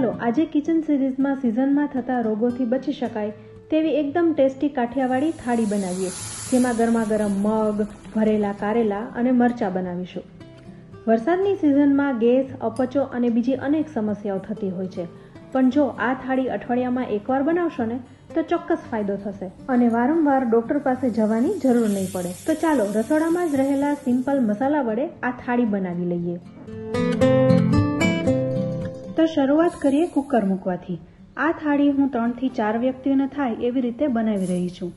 ચાલો આજે કિચન સિરીઝમાં સિઝનમાં થતા રોગોથી બચી શકાય તેવી એકદમ ટેસ્ટી કાઠિયાવાડી થાળી બનાવીએ, જેમાં ગરમા ગરમ મગ, ભરેલા કારેલા અને મરચા બનાવીશું. વરસાદની સિઝનમાં ગેસ, અપચો અને બીજી અનેક સમસ્યાઓ થતી હોય છે, પણ જો આ થાળી અઠવાડિયામાં એકવાર બનાવશો ને તો ચોક્કસ ફાયદો થશે અને વારંવાર ડોક્ટર પાસે જવાની જરૂર નહીં પડે. તો ચાલો રસોડામાં જ રહેલા સિમ્પલ મસાલા વડે આ થાળી બનાવી લઈએ. તો શરૂઆત કરીએ કુકર મૂકવાથી. આ થાળી હું 3 થી 4 વ્યક્તિઓને થાય એવી રીતે બનાવી રહી છું,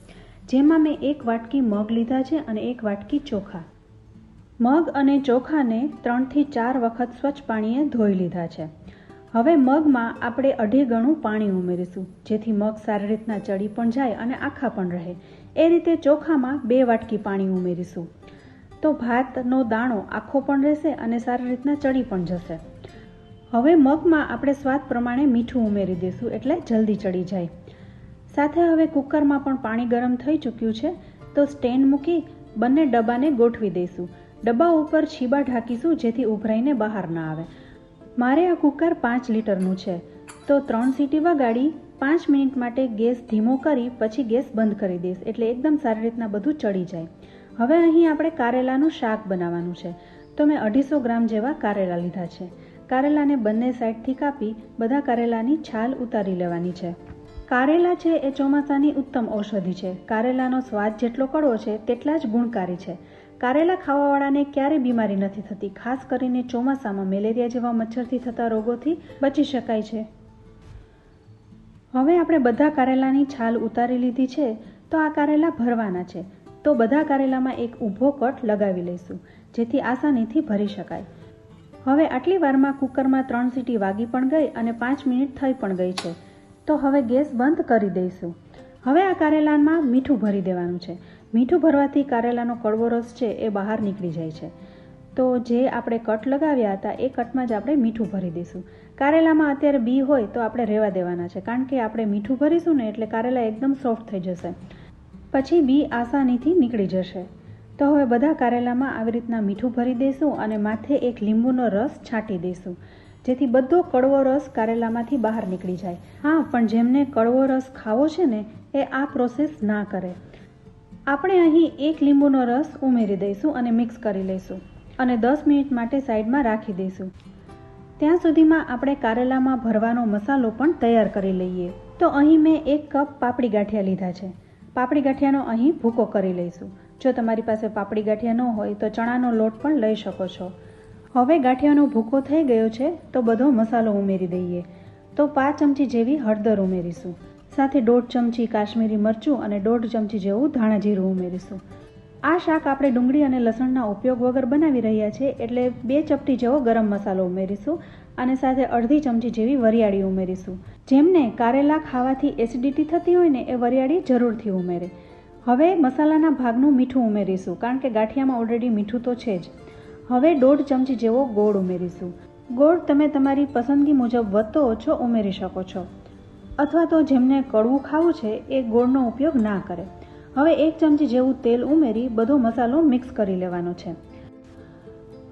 જેમાં મેં 1 વાટકી મગ લીધા છે અને 1 વાટકી ચોખા. મગ અને ચોખાને 3 થી 4 વખત સ્વચ્છ પાણીએ ધોઈ લીધા છે. હવે મગમાં આપણે 2.5 ગણું પાણી ઉમેરીશું, જેથી મગ સારી રીતના ચડી પણ જાય અને આખા પણ રહે. એ રીતે ચોખામાં 2 વાટકી પાણી ઉમેરીશું, તો ભાતનો દાણો આખો પણ રહેશે અને સારી રીતના ચડી પણ જશે. હવે મગમાં આપણે સ્વાદ પ્રમાણે મીઠું ઉમેરી દઈશું, એટલે જલ્દી ચડી જાય. સાથે હવે કુકરમાં પણ પાણી ગરમ થઈ ચૂક્યું છે, તો સ્ટેન્ડ મૂકી બંને ડબ્બાને ગોઠવી દઈશું. ડબ્બા ઉપર છીબા ઢાંકીશું, જેથી ઉભરાઈને બહાર ના આવે. મારે આ કુકર 5 લીટરનું છે, તો 3 સીટી વગાડી 5 મિનિટ માટે ગેસ ધીમો કરી પછી ગેસ બંધ કરી દઈશ, એટલે એકદમ સારી રીતના બધું ચડી જાય. હવે અહીં આપણે કારેલાનું શાક બનાવવાનું છે, તો મેં 250 ગ્રામ જેવા કારેલા લીધા છે. કારેલાને બંને સાઈડથી કાપી બધા કારેલાની છાલ ઉતારી લેવાની છે. કારેલા છે એ ચોમાસાની ઉત્તમ ઔષધિ છે. કારેલાનો સ્વાદ જેટલો કડવો છે તેટલા જ ગુણકારી છે. કારેલા ખાવાવાળાને ક્યારેય બીમારી નથી થતી. ખાસ કરીને ચોમાસામાં મેલેરિયા જેવા મચ્છરથી થતા રોગોથી બચી શકાય છે. હવે આપણે બધા કારેલાની છાલ ઉતારી લીધી છે, તો આ કારેલા ભરવાના છે. તો બધા કારેલામાં એક ઊભો કટ લગાવી લઈશું, જેથી આસાનીથી ભરી શકાય. હવે આટલી વારમાં કુકરમાં 3 સીટી વાગી પણ ગઈ અને 5 મિનિટ થઈ પણ ગઈ છે, તો હવે ગેસ બંધ કરી દઈશું. હવે આ કારેલામાં મીઠું ભરી દેવાનું છે. મીઠું ભરવાથી કારેલાનો કડવો રસ છે એ બહાર નીકળી જાય છે. તો જે આપણે કટ લગાવ્યા હતા એ કટમાં જ આપણે મીઠું ભરી દઈશું. કારેલામાં અત્યારે બી હોય તો આપણે રહેવા દેવાના છે, કારણ કે આપણે મીઠું ભરીશું ને એટલે કારેલા એકદમ સોફ્ટ થઈ જશે, પછી બી આસાનીથી નીકળી જશે. તો હવે બધા કારેલામાં આવી રીતના મીઠું ભરી દઈશું અને માથે એક લીંબુનો રસ છાંટી દઈશું, જેથી બધો કડવો રસ કારેલામાંથી બહાર નીકળી જાય. હા, પણ જેમને કડવો રસ ખાવો છે ને એ આ પ્રોસેસ ના કરે. આપણે અહીં 1 લીંબુનો રસ ઉમેરી દઈશું અને મિક્સ કરી લઈશું અને 10 મિનિટ માટે સાઈડમાં રાખી દઈશું. ત્યાં સુધીમાં આપણે કારેલામાં ભરવાનો મસાલો પણ તૈયાર કરી લઈએ. તો અહીં મેં 1 કપ પાપડી ગાંઠિયા લીધા છે. પાપડી ગાંઠિયાનો અહીં ભૂકો કરી લઈશું. જો તમારી પાસે પાપડી ગાંઠિયા ન હોય તો ચણાનો લોટ પણ લઈ શકો છો. હવે ગાંઠિયાનો ભૂકો થઈ ગયો છે, તો બધો મસાલો ઉમેરી દઈએ. તો 5 ચમચી જેવી હળદર ઉમેરીશું, સાથે 1.5 ચમચી કાશ્મીરી મરચું અને 1.5 ચમચી જેવું ધાણા જીરું ઉમેરીશું. આ શાક આપણે ડુંગળી અને લસણના ઉપયોગ વગર બનાવી રહ્યા છીએ, એટલે 2 ચપટી જેવો ગરમ મસાલો ઉમેરીશું અને સાથે અડધી ચમચી જેવી વરિયાળી ઉમેરીશું. જેમને કારેલા ખાવાથી એસિડિટી થતી હોય ને એ વરિયાળી જરૂરથી ઉમેરે. હવે મસાલાના ભાગનું મીઠું ઉમેરીશું, કારણ કે ગાંઠિયામાં ઓલરેડી મીઠું તો છે જ. હવે 1.5 ચમચી જેવો ગોળ ઉમેરીશું. ગોળ તમે તમારી પસંદગી મુજબ વધતો ઓછો ઉમેરી શકો છો, અથવા તો જેમને કડવું ખાવું છે એ ગોળનો ઉપયોગ ના કરે. હવે 1 ચમચી જેવું તેલ ઉમેરી બધો મસાલો મિક્સ કરી લેવાનો છે.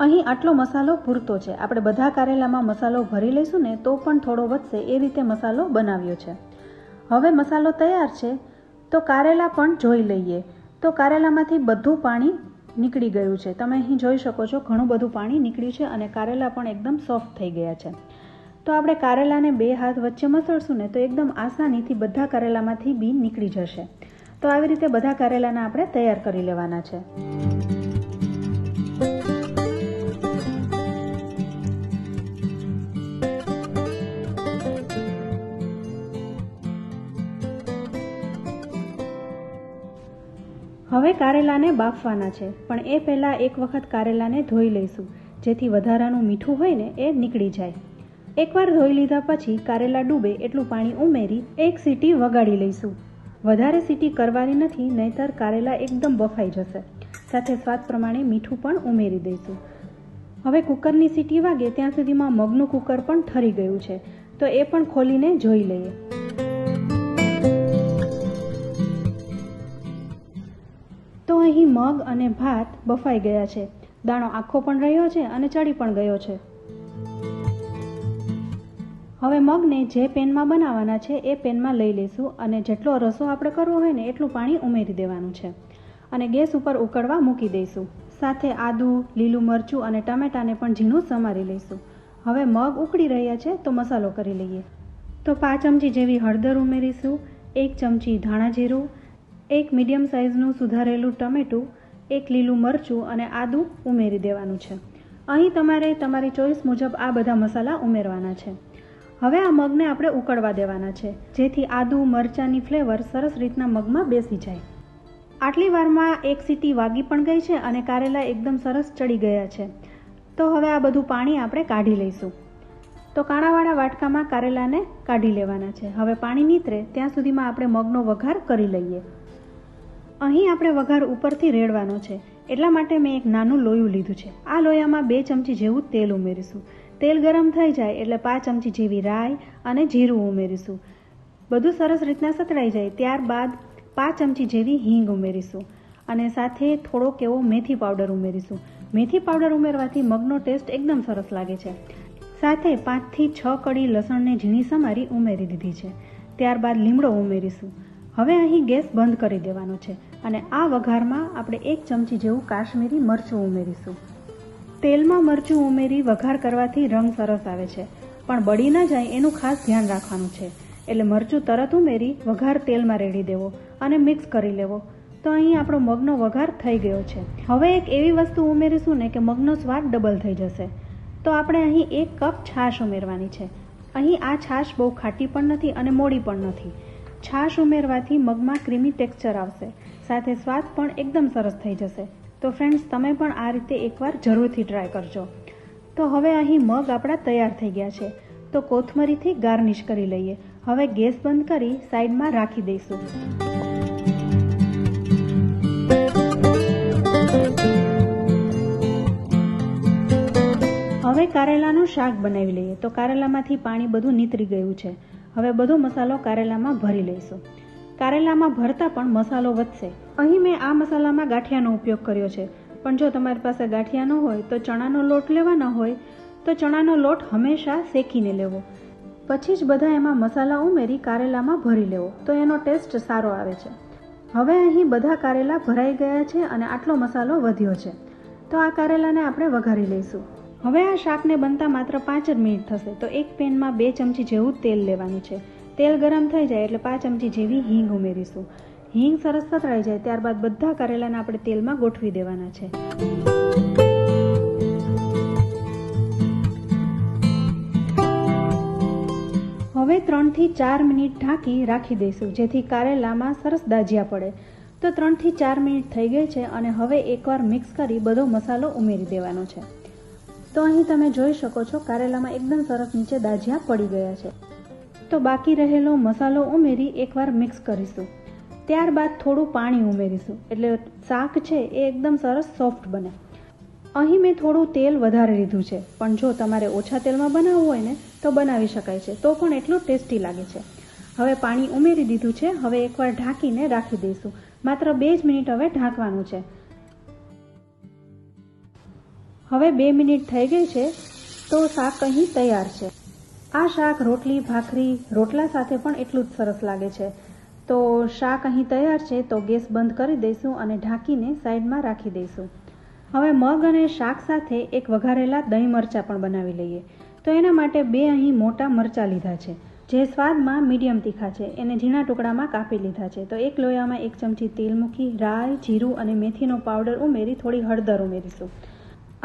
અહીં આટલો મસાલો પૂરતો છે. આપણે બધા કારેલામાં મસાલો ભરી લઈશું ને તો પણ થોડો વધશે, એ રીતે મસાલો બનાવ્યો છે. હવે મસાલો તૈયાર છે, તો કારેલા પણ જોઈ લઈએ. તો કારેલામાંથી બધું પાણી નીકળી ગયું છે. તમે અહીં જોઈ શકો છો ઘણું બધું પાણી નીકળ્યું છે અને કારેલા પણ એકદમ સોફ્ટ થઈ ગયા છે. તો આપણે કારેલાને 2 હાથ વચ્ચે મસળશું ને તો એકદમ આસાનીથી બધા કારેલામાંથી બી નીકળી જશે. તો આવી રીતે બધા કારેલાને આપણે તૈયાર કરી લેવાના છે. હવે કારેલાને બાફવાના છે, પણ એ પહેલાં એક વખત કારેલાને ધોઈ લઈશું, જેથી વધારાનું મીઠું હોય ને એ નીકળી જાય. એકવાર ધોઈ લીધા પછી કારેલા ડૂબે એટલું પાણી ઉમેરી 1 સીટી વગાડી લઈશું. વધારે સીટી કરવાની નથી, નહીંતર કારેલા એકદમ બફાઈ જશે. સાથે સ્વાદ પ્રમાણે મીઠું પણ ઉમેરી દઈશું. હવે કુકરની સીટી વાગે ત્યાં સુધીમાં મગનું કુકર પણ ઠરી ગયું છે, તો એ પણ ખોલીને જોઈ લઈએ. તો અહીં મગ અને ભાત બફાઈ ગયા છે. દાણો આખો પણ રહ્યો છે અને ચડી પણ ગયો છે. હવે મગને જે પેનમાં બનાવવાના છે એ પેનમાં લઈ લઈશું અને જેટલો રસો આપણે કરવો હોય ને એટલું પાણી ઉમેરી દેવાનું છે અને ગેસ ઉપર ઉકળવા મૂકી દઈશું. સાથે આદું, લીલું મરચું અને ટમેટાને પણ ઝીણું સમારી લઈશું. હવે મગ ઉકળી રહ્યા છે તો મસાલો કરી લઈએ. તો 5 ચમચી જેવી હળદર ઉમેરીશું, 1 ચમચી ધાણા જીરું, 1 મીડિયમ સાઇઝનું સુધારેલું ટમેટું, 1 લીલું મરચું અને આદું ઉમેરી દેવાનું છે. અહીં તમારે તમારી ચોઈસ મુજબ આ બધા મસાલા ઉમેરવાના છે. હવે આ મગને આપણે ઉકળવા દેવાના છે જેથી આદું મરચાંની ફ્લેવર સરસ રીતના મગમાં બેસી જાય. આટલી વારમાં એક સીટી વાગી પણ ગઈ છે અને કારેલા એકદમ સરસ ચડી ગયા છે. તો હવે આ બધું પાણી આપણે કાઢી લઈશું. તો કાણાવાળા વાટકામાં કારેલાને કાઢી લેવાના છે. હવે પાણી નીતરે ત્યાં સુધીમાં આપણે મગનો વઘાર કરી લઈએ. અહીં આપણે વઘાર ઉપરથી રેડવાનો છે એટલા માટે મેં એક નાનું લોયું લીધું છે. આ લોયામાં 2 ચમચી જેવું તેલ ઉમેરીશું. તેલ ગરમ થઈ જાય એટલે 5 ચમચી જેવી રાઈ અને જીરું ઉમેરીશું. બધું સરસ રીતના સતળાઈ જાય ત્યારબાદ 5 ચમચી જેવી હિંગ ઉમેરીશું અને સાથે થોડોક એવો મેથી પાવડર ઉમેરીશું. મેથી પાવડર ઉમેરવાથી મગનો ટેસ્ટ એકદમ સરસ લાગે છે. સાથે 5 થી 6 કળી લસણને ઝીણી સમારી ઉમેરી દીધી છે. ત્યારબાદ લીમડો ઉમેરીશું. હવે અહીં ગેસ બંધ કરી દેવાનો છે અને આ વઘારમાં આપણે 1 ચમચી જેવું કાશ્મીરી મરચું ઉમેરીશું. તેલમાં મરચું ઉમેરી વઘાર કરવાથી રંગ સરસ આવે છે, પણ બળી ન જાય એનું ખાસ ધ્યાન રાખવાનું છે. એટલે મરચું તરત ઉમેરી વઘાર તેલમાં રેડી દેવો અને મિક્સ કરી લેવો. તો અહીં આપણો મગનો વઘાર થઈ ગયો છે. હવે એક એવી વસ્તુ ઉમેરીશું ને કે મગનો સ્વાદ ડબલ થઈ જશે. તો આપણે અહીં 1 કપ છાશ ઉમેરવાની છે. અહીં આ છાશ બહુ ખાટી પણ નથી અને મોડી પણ નથી. છાશ ઉમેરવાથી મગમાં ક્રીમી ટેક્સચર આવશે, સાથે સ્વાદ પણ એકદમ સરસ થઈ જશે. તો ફ્રેન્ડ્સ, તમે પણ આ રીતે એકવાર જરૂરથી ટ્રાય કરજો. તો હવે અહીં મગ આપણા તૈયાર થઈ ગયા છે. તો કોથમરીથી ગાર્નિશ કરી લઈએ. હવે ગેસ બંધ કરી સાઈડમાં રાખી દઈશું. હવે કારેલાનું શાક બનાવી લઈએ. તો કારેલામાંથી પાણી બધું નીતરી ગયું છે. હવે બધો મસાલો કારેલામાં ભરી લઈશું. કારેલામાં ભરતા પણ મસાલો વધશે. અહીં મેં આ મસાલામાં ગાંઠિયાનો ઉપયોગ કર્યો છે, પણ જો તમારી પાસે ગાંઠિયા ન હોય તો ચણાનો લોટ લેવાનો હોય તો ચણાનો લોટ હંમેશા શેકીને લેવો. પછી જ બધા એમાં મસાલા ઉમેરી કારેલામાં ભરી લેવો, તો એનો ટેસ્ટ સારો આવે છે. હવે અહીં બધા કારેલા ભરાઈ ગયા છે અને આટલો મસાલો વધ્યો છે. તો આ કારેલાને આપણે વઘારી લઈશું. હવે આ શાકને બનતા માત્ર 5 જ મિનિટ થશે. તો એક પેનમાં 2 ચમચી જેવું તેલ લેવાનું છે. તેલ ગરમ થઈ જાય એટલે 5 ચમચી જેવી હિંગ ઉમેરીશું. હિંગ સરસ સતળાઈ જાય ત્યારબાદ બધા કારેલાને આપણે તેલમાં ગોઠવી દેવાના છે. હવે 3 થી 4 મિનિટ ઢાંકી રાખી દઈશું જેથી કારેલામાં સરસ દાજ્યા પડે. તો 3 થી 4 મિનિટ થઈ ગઈ છે અને હવે એકવાર મિક્સ કરી બધો મસાલો ઉમેરી દેવાનો છે. તો અહીં તમે જોઈ શકો છો કારેલામાં એકદમ સરસ નીચે દાજ્યા પડી ગયા છે. તો બાકી રહેલો મસાલો ઉમેરી એકવાર મિક્સ કરીશું. ત્યારબાદ થોડું પાણી ઉમેરીશું એટલે શાક છે એ એકદમ સરસ સોફ્ટ બને. અહીં મેં થોડું તેલ વધારે લીધું છે, પણ જો તમારે ઓછા તેલમાં બનાવવું હોય ને તો બનાવી શકાય છે. તો પણ એટલું ટેસ્ટી લાગે છે. હવે પાણી ઉમેરી દીધું છે. હવે એકવાર ઢાંકીને રાખી દઈશું. માત્ર 2 જ મિનિટ હવે ઢાંકવાનું છે. હવે 2 મિનિટ થઈ ગઈ છે તો શાક અહીં તૈયાર છે. આ શાક રોટલી, ભાખરી, રોટલા સાથે પણ એટલું જ સરસ લાગે છે. તો શાક અહીં તૈયાર છે. તો ગેસ બંધ કરી દઈશું અને ઢાંકીને સાઈડમાં રાખી દઈશું. હવે મગ અને શાક સાથે એક વઘારેલા દહીં મરચાં પણ બનાવી લઈએ. તો એના માટે 2 અહીં મોટા મરચાં લીધા છે, જે સ્વાદમાં મીડિયમ તીખા છે. એને ઝીણા ટુકડામાં કાપી લીધા છે. તો એક લોયામાં 1 ચમચી તેલ મૂકી રાઈ, જીરું અને મેથીનો પાવડર ઉમેરી થોડી હળદર ઉમેરીશું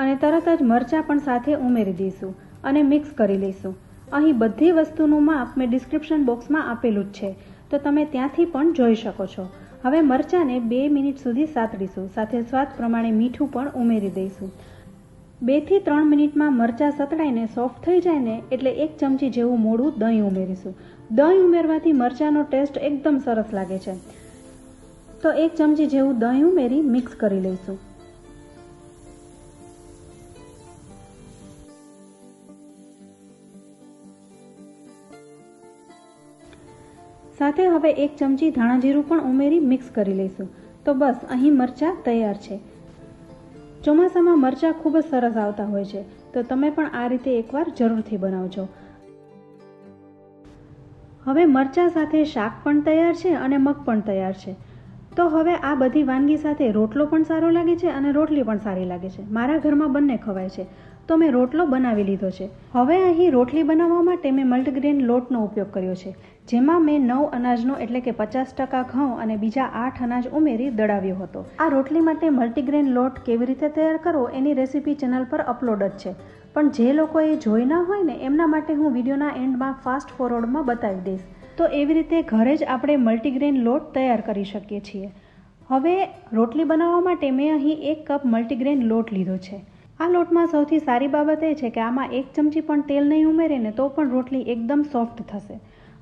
અને તરત જ મરચાં પણ સાથે ઉમેરી દઈશું અને મિક્સ કરી લઈશું. અહીં બધી વસ્તુનું માપ મેં ડિસ્ક્રિપ્શન બોક્સમાં આપેલું જ છે, તો તમે ત્યાંથી પણ જોઈ શકો છો. હવે મરચાંને 2 મિનિટ સુધી સાતડીશું. સાથે સ્વાદ પ્રમાણે મીઠું પણ ઉમેરી દઈશું. 2 થી 3 મિનિટમાં મરચાં સતળાઈને સોફ્ટ થઈ જાય ને એટલે 1 ચમચી જેવું મોડું દહીં ઉમેરીશું. દહીં ઉમેરવાથી મરચાંનો ટેસ્ટ એકદમ સરસ લાગે છે. તો 1 ચમચી જેવું દહીં ઉમેરી મિક્સ કરી લઈશું. સાથે હવે 1 ચમચી ધાણા જીરું પણ ઉમેરી મિક્સ કરી લઈશું. તો બસ અહીં મરચાં તૈયાર છે. ચોમાસામાં મરચાં ખૂબ જ સરસ આવતા હોય છે, તો તમે પણ આ રીતે એકવાર જરૂરથી બનાવજો. હવે મરચા સાથે શાક પણ તૈયાર છે અને મગ પણ તૈયાર છે. તો હવે આ બધી વાનગી સાથે રોટલો પણ સારો લાગે છે અને રોટલી પણ સારી લાગે છે. મારા ઘરમાં બંને ખવાય છે, તો મેં રોટલો બનાવી લીધો છે. હવે અહીં રોટલી બનાવવા માટે મેં મલ્ટીગ્રેન લોટનો ઉપયોગ કર્યો છે, જેમાં મેં 9 અનાજનો એટલે કે 50% ઘઉં અને બીજા 8 અનાજ ઉમેરી દળાવ્યો હતો. આ રોટલી માટે મલ્ટીગ્રેન લોટ કેવી રીતે તૈયાર કરવો એની રેસીપી ચેનલ પર અપલોડ જ છે, પણ જે લોકો એ જોઈ ના હોય ને એમના માટે હું વિડીયોના એન્ડમાં ફાસ્ટ ફોરવર્ડમાં બતાવી દઈશ. તો એવી રીતે ઘરે જ આપણે મલ્ટીગ્રેન લોટ તૈયાર કરી શકીએ છીએ. હવે રોટલી બનાવવા માટે મેં અહીં 1 કપ મલ્ટીગ્રેન લોટ લીધો છે. આ લોટમાં સૌથી સારી બાબત એ છે કે આમાં 1 ચમચી પણ તેલ નહીં ઉમેરે ને તો પણ રોટલી એકદમ સોફ્ટ થશે.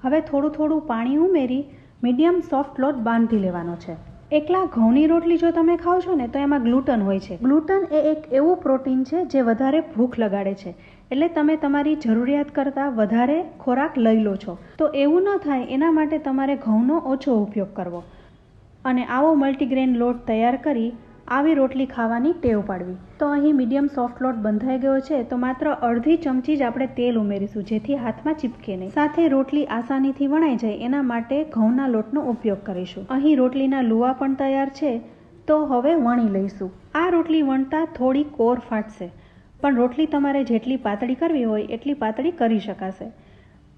હવે થોડું થોડું પાણી ઉમેરી મીડિયમ સોફ્ટ લોટ બાંધી લેવાનો છે. એકલા ઘઉંની રોટલી જો તમે ખાઓ છો ને તો એમાં ગ્લુટન હોય છે. ગ્લુટન એ એક એવું પ્રોટીન છે જે વધારે ભૂખ લગાડે છે, એટલે તમે તમારી જરૂરિયાત કરતાં વધારે ખોરાક લઈ લો છો. તો એવું ન થાય એના માટે તમારે ઘઉંનો ઓછો ઉપયોગ કરવો અને આવો મલ્ટીગ્રેન લોટ તૈયાર કરી આવી રોટલી ખાવાની ટેવ પાડવી. તો અહીં મીડિયમ સોફ્ટ લોટ બંધાઈ ગયો છે, તો માત્ર અડધી ચમચી જ આપણે તેલ ઉમેરીશું જેથી હાથમાં ચીપકે નહીં. સાથે રોટલી આસાનીથી વણાઈ જાય એના માટે ઘઉંના લોટનો ઉપયોગ કરીશું. અહીં રોટલીના લુવા પણ તૈયાર છે, તો હવે વણી લઈશું. આ રોટલી વણતા થોડી કોર ફાટશે, પણ રોટલી તમારે જેટલી પાતળી કરવી હોય એટલી પાતળી કરી શકાશે.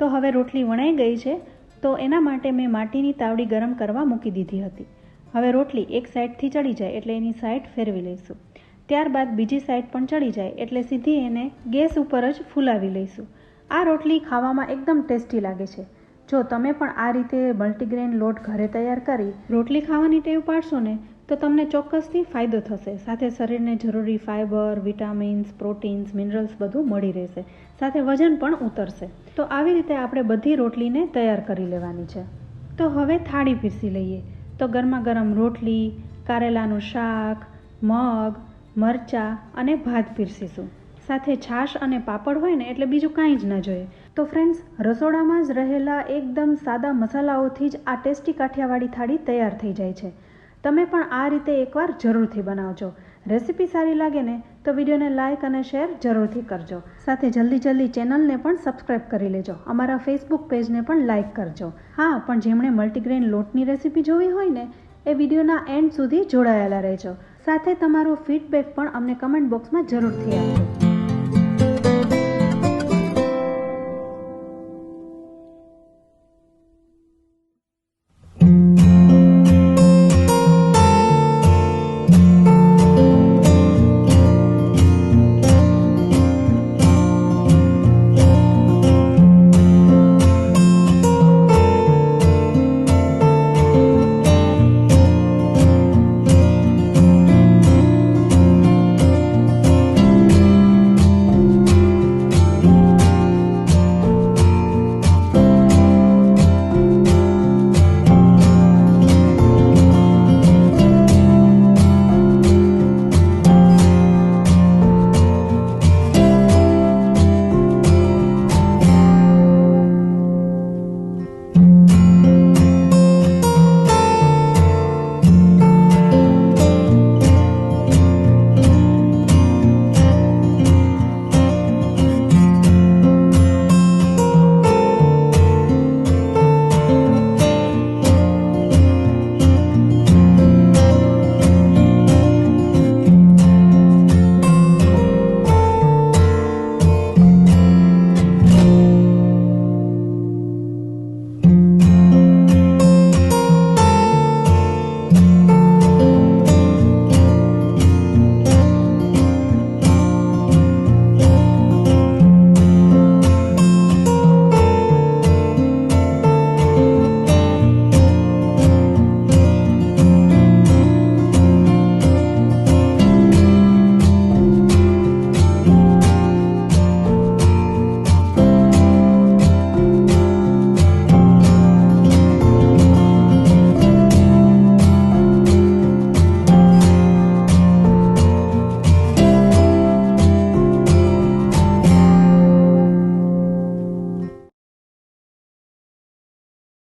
તો હવે રોટલી વણાઈ ગઈ છે, તો એના માટે મેં માટીની તાવડી ગરમ કરવા મૂકી દીધી હતી. હવે રોટલી એક સાઈડથી ચડી જાય એટલે એની સાઈડ ફેરવી લઈશું. ત્યારબાદ બીજી સાઈડ પણ ચડી જાય એટલે સીધી એને ગેસ ઉપર જ ફૂલાવી લઈશું. આ રોટલી ખાવામાં એકદમ ટેસ્ટી લાગે છે. જો તમે પણ આ રીતે મલ્ટીગ્રેન લોટ ઘરે તૈયાર કરી રોટલી ખાવાની ટેવ પાડશો ને તો તમને ચોક્કસથી ફાયદો થશે. સાથે શરીરને જરૂરી ફાઇબર, વિટામિન્સ, પ્રોટીન્સ, મિનરલ્સ બધું મળી રહેશે. સાથે વજન પણ ઉતરશે. તો આવી રીતે આપણે બધી રોટલીને તૈયાર કરી લેવાની છે. તો હવે થાળી પીરસી લઈએ. તો ગરમા ગરમ રોટલી, કારેલાનું શાક, મગ, મરચાં અને ભાત પીરસીશું. સાથે છાશ અને પાપડ હોય ને એટલે બીજું કાંઈ જ ન જોઈએ. તો ફ્રેન્ડ્સ, રસોડામાં જ રહેલા એકદમ સાદા મસાલાઓથી જ આ ટેસ્ટી કાઠિયાવાડી થાળી તૈયાર થઈ જાય છે. તમે પણ આ રીતે એકવાર જરૂરથી બનાવજો. રેસીપી સારી લાગે ને તો વિડીયોને લાઇક અને શેર જરૂરથી કરજો. સાથે જલ્દી ચેનલને પણ સબસ્ક્રાઈબ કરી લેજો. અમારા ફેસબુક પેજને પણ લાઇક કરજો. હા, પણ જેમણે મલ્ટીગ્રેન લોટની રેસીપી જોવી હોય ને એ વિડીયોના એન્ડ સુધી જોડાયેલા રહેજો. સાથે તમારો ફીડબેક પણ અમને કમેન્ટ બોક્સમાં જરૂરથી આપજો.